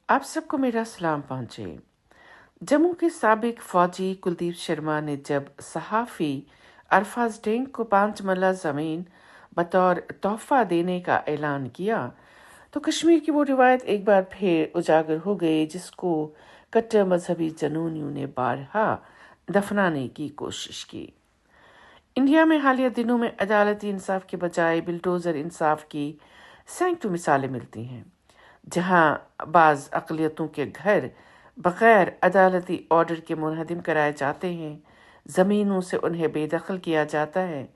आप सबको मेरा सलाम पहुंचे। जम्मू के साबिक फौजी कुलदीप शर्मा ने जब सहाफ़ी अरफाज डेंग को 5 मरला ज़मीन बतौर तोहफा देने का ऐलान किया तो कश्मीर की वो रिवायत एक बार फिर उजागर हो गई जिसको कट्टर मजहबी जनूनियों ने बारहा दफनाने की कोशिश की। इंडिया में हालिया दिनों में अदालती इंसाफ के बजाय बिल्डोज़र इंसाफ की सैकड़ों मिसालें मिलती हैं, जहां बाज़ अक़लियतों के घर बग़ैर अदालती ऑर्डर के मुनहदिम कराए जाते हैं, ज़मीनों से उन्हें बेदखल किया जाता है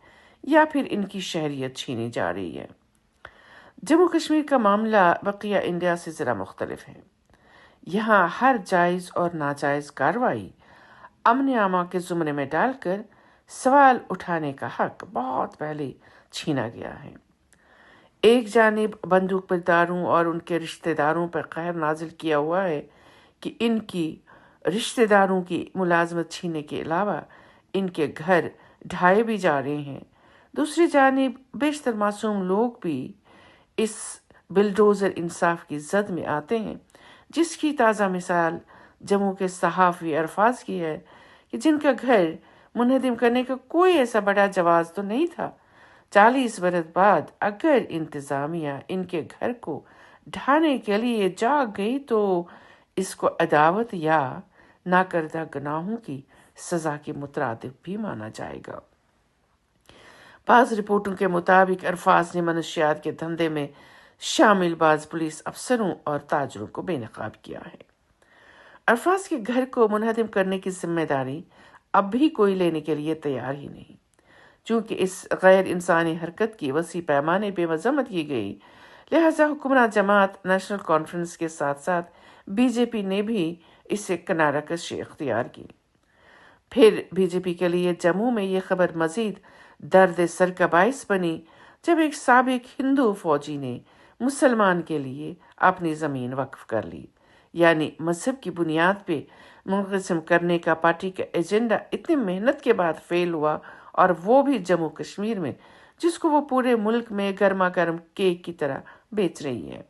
या फिर इनकी शहरियत छीनी जा रही है। जम्मू कश्मीर का मामला बक़िया इंडिया से ज़रा मुख्तलिफ है। यहाँ हर जायज़ और नाजायज़ कार्रवाई अमन आमा के ज़ुमरे में डालकर सवाल उठाने का हक बहुत पहले छीना गया है। एक जानिब बंदूक बरदारों और उनके रिश्तेदारों पर कहर नाजिल किया हुआ है कि इनकी रिश्तेदारों की मुलाजमत छीनने के अलावा इनके घर ढाए भी जा रहे हैं। दूसरी जानिब बेशतर मासूम लोग भी इस बिल्डोज़र इंसाफ की जद में आते हैं, जिसकी ताज़ा मिसाल जम्मू के सहाफ़ी अरफाज की है कि जिनका घर मुनहदिम करने का कोई ऐसा बड़ा जवाज तो नहीं था। 40 बरस बाद अगर इंतज़ामिया इनके घर को ढाने के लिए जाग गई तो इसको अदावत या नाकर्दा गुनाहों की सज़ा के मुतरादिफ भी माना जाएगा। बाज़ रिपोर्टों के मुताबिक अरफाज ने मनुष्यात के धंधे में शामिल बाज़ पुलिस अफसरों और ताजरों को बेनकाब किया है। अरफाज के घर को मुनहदिम करने की जिम्मेदारी अब भी कोई लेने के लिए तैयार ही नहीं। चूँकि इस गैर इंसानी हरकत की वसी पैमाने पे मजम्मत की गई, लिहाजा हुक्मरान जमात नेशनल कॉन्फ्रेंस के साथ साथ बीजेपी ने भी इससे किनारा कशी इख्तियार की। फिर बीजेपी के लिए जम्मू में ये खबर मजीद दर्द सर का बाइस बनी जब एक साबिक हिंदू फौजी ने मुसलमान के लिए अपनी ज़मीन वक्फ कर ली। यानी मजहब की बुनियाद पे मुनक़सिम करने का पार्टी का एजेंडा इतनी मेहनत के बाद फेल हुआ, और वो भी जम्मू कश्मीर में, जिसको वो पूरे मुल्क में गर्मा गर्म केक की तरह बेच रही है।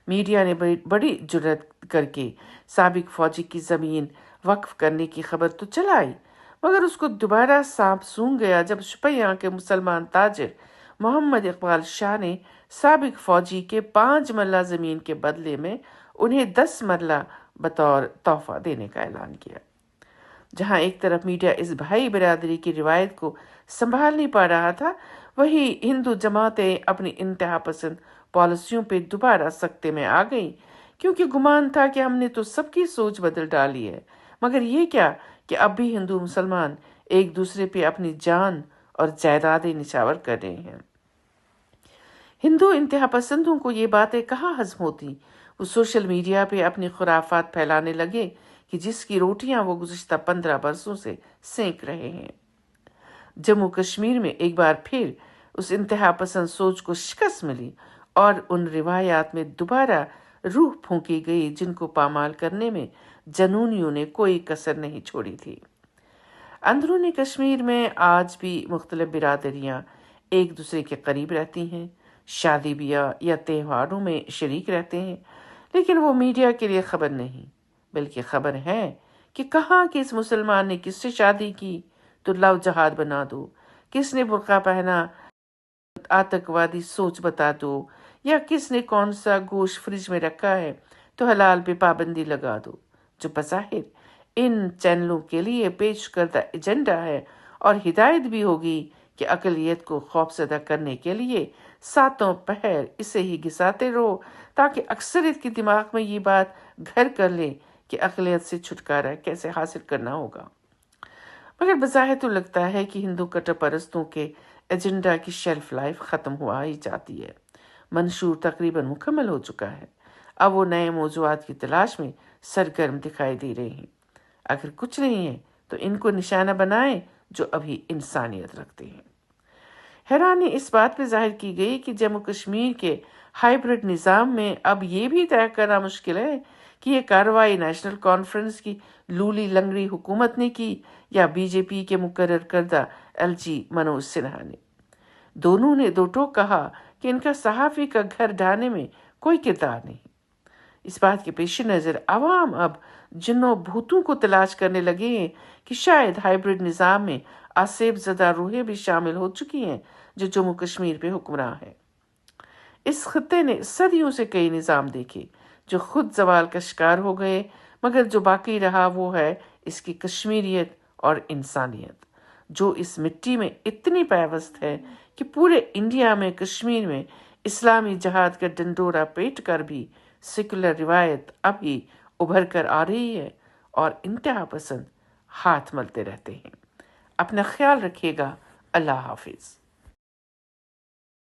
मीडिया ने बड़ी जुर्रत करके साबिक फौजी की ज़मीन वक्फ करने की खबर तो चलाई, मगर उसको दोबारा सांप सूंघ गया जब शुपियां के मुसलमान ताजिर मोहम्मद इकबाल शाह ने साबिक फौजी के 5 मरला ज़मीन के बदले में उन्हें 10 मरला बतौर तोहफा देने का ऐलान किया। जहां एक तरफ मीडिया इस भाई बिरादरी की रिवायत को संभाल नहीं पा रहा था, वहीं हिंदू जमातें अपनी इंतहा पसंद पॉलिसियों पे दोबारा सख्ते में आ गई, क्योंकि गुमान था कि हमने तो सबकी सोच बदल डाली है, मगर ये क्या कि अब भी हिंदू मुसलमान एक दूसरे पे अपनी जान और जायदादें निछावर कर रहे हैं। हिंदू इंतहा पसंदों को ये बातें कहाँ हज़म होती। वो सोशल मीडिया पे अपनी खुराफात फैलाने लगे कि जिसकी रोटियां वो गुज़िश्ता 15 बरसों से सेंक रहे हैं। जम्मू कश्मीर में एक बार फिर उस इंतहा पसंद सोच को शिकस्त मिली और उन रिवायात में दोबारा रूह फूंकी गई जिनको पामाल करने में जनूनियों ने कोई कसर नहीं छोड़ी थी। अंदरूनी कश्मीर में आज भी मुख्तलिफ बिरादरियां एक दूसरे के करीब रहती हैं, शादी ब्याह या त्योहारों में शरीक रहते हैं, लेकिन वो मीडिया के लिए खबर नहीं, बल्कि खबर है कि कहाँ किस मुसलमान ने किससे शादी की तो लव जहाद बना दो, किसने बुर्का पहना आतंकवादी सोच बता दो, या किसने कौन सा गोश्त फ्रिज में रखा है तो हलाल पे पाबंदी लगा दो, जो बज़ाहिर इन चैनलों के लिए पेश करदा एजेंडा है और हिदायत भी होगी कि अकलियत को खौफजदा करने के लिए सातों पहर इसे ही घिसाते रहो, ताकि अक्सरियत के दिमाग में ये बात घर कर ले कि अकलियत से छुटकारा कैसे हासिल करना होगा। मगर बज़ाहिर तो लगता है कि हिंदू कट्टर परस्तों के एजेंडा की शेल्फ लाइफ ख़त्म हुआ ही जाती है। मंशूर तकरीबन मुकम्मल हो चुका है। अब वो नए मौज़ूआत की तलाश में सरगर्म दिखाई दे रहे हैं। अगर कुछ नहीं है तो इनको निशाना बनाएं जो अभी इंसानियत रखते हैं। हैरानी इस बात पे जाहिर की गई कि जम्मू कश्मीर के हाइब्रिड निज़ाम में अब ये भी तय करना मुश्किल है कि ये कार्रवाई नेशनल कॉन्फ्रेंस की लूली लंगड़ी हुकूमत ने की या बीजेपी के मुकर्रर करदा एलजी मनोज सिन्हा ने। दोनों ने दो टोक कहा कि इनका सहाफ़ी का घर ढाने में कोई किरदार नहीं। इस बात के पेश नज़र अवाम अब जिन्नों भूतों को तलाश करने लगे हैं कि शायद हाइब्रिड निज़ाम में आसेब ज़दा रूहें भी शामिल हो चुकी हैं जो जम्मू कश्मीर पे हुक्मरां हैं। इस खत्ते ने सदियों से कई निज़ाम देखे जो खुद जवाल का शिकार हो गए, मगर जो बाकी रहा वो है इसकी कश्मीरियत और इंसानियत, जो इस मिट्टी में इतनी पैवस्त है कि पूरे इंडिया में कश्मीर में इस्लामी जहाद का डंडोरा पेट कर भी सेकुलर रिवायत अभी उभर कर आ रही है और इंतहा पसंद हाथ मलते रहते हैं। अपना ख्याल रखिएगा। अल्लाह हाफिज।